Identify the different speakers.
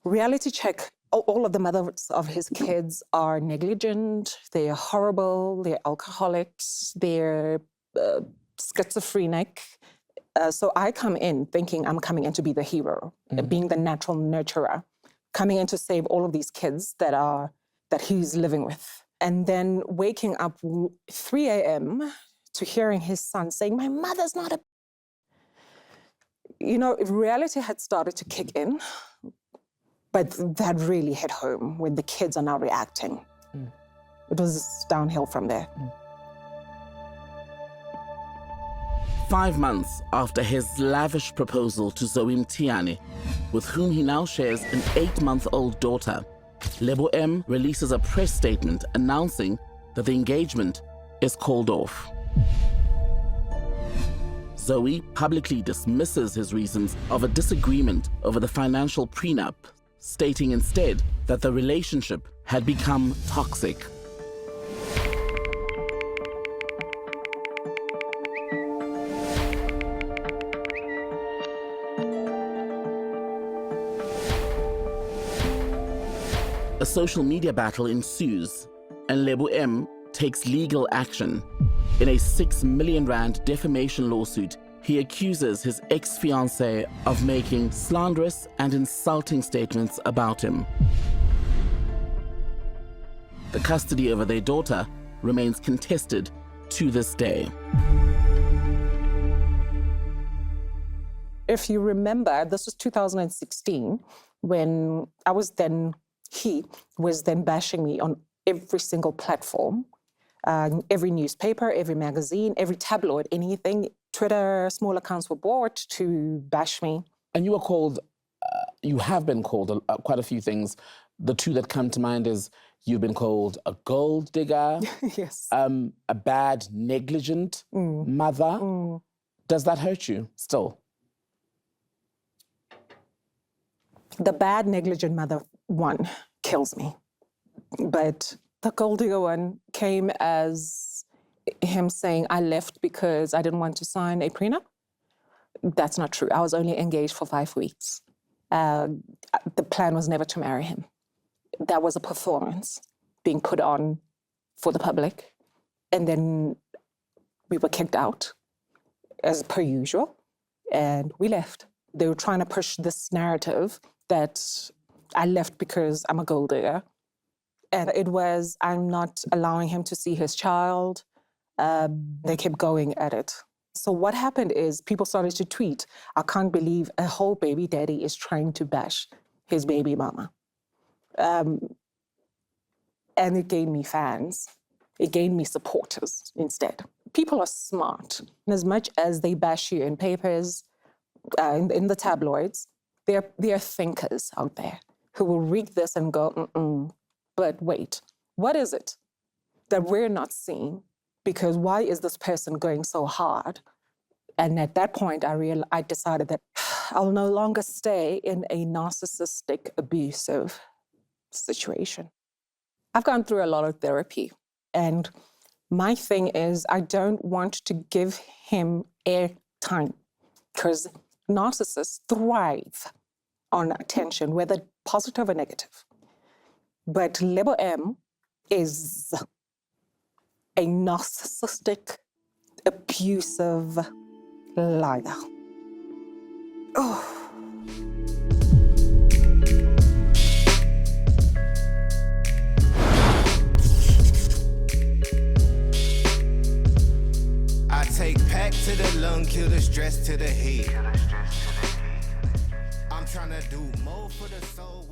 Speaker 1: reality check, all of the mothers of his kids are negligent, they're horrible, they're alcoholics, they're schizophrenic. So I come in thinking I'm coming in to be the hero, being the natural nurturer, coming in to save all of these kids that he's living with. And then waking up 3 a.m. to hearing his son saying, "My mother's not a..." You know, reality had started to kick in, but that really hit home when the kids are now reacting. It was downhill from there.
Speaker 2: 5 months after his lavish proposal to Zoe Mthiyane, with whom he now shares an 8-month-old daughter, Lebo M releases a press statement announcing that the engagement is called off. Zoe publicly dismisses his reasons of a disagreement over the financial prenup, stating instead that the relationship had become toxic. A social media battle ensues, and Lebo M takes legal action. In a 6 million rand defamation lawsuit, he accuses his ex-fiancée of making slanderous and insulting statements about him. The custody over their daughter remains contested to this day.
Speaker 1: If you remember, this was 2016 when he was then bashing me on every single platform, every newspaper, every magazine, every tabloid, anything. Twitter, small accounts were bought to bash me.
Speaker 2: And you were called, you have been called quite a few things. The two that come to mind is you've been called a gold digger,
Speaker 1: yes,
Speaker 2: a bad, negligent mother. Does that hurt you still?
Speaker 1: The bad, negligent mother one kills me. But the gold digger one came as him saying I left because I didn't want to sign a prenup. That's not true. I was only engaged for 5 weeks. The plan was never to marry him. That was a performance being put on for the public. And then we were kicked out, as per usual, and we left. They were trying to push this narrative that I left because I'm a gold digger. And it was, I'm not allowing him to see his child. They kept going at it. So what happened is people started to tweet, I can't believe a whole baby daddy is trying to bash his baby mama. And it gained me fans. It gained me supporters instead. People are smart. And as much as they bash you in papers, in the tabloids, there are thinkers out there who will read this and go, but wait, what is it that we're not seeing? Because why is this person going so hard? And at that point, I decided that I'll no longer stay in a narcissistic, abusive situation. I've gone through a lot of therapy, and my thing is I don't want to give him airtime because narcissists thrive on attention, whether positive or negative. But Lebo M is a narcissistic, abusive liar. Oh.
Speaker 3: I take pack to the lung, kill the stress to the head. I'm trying to do more for the soul.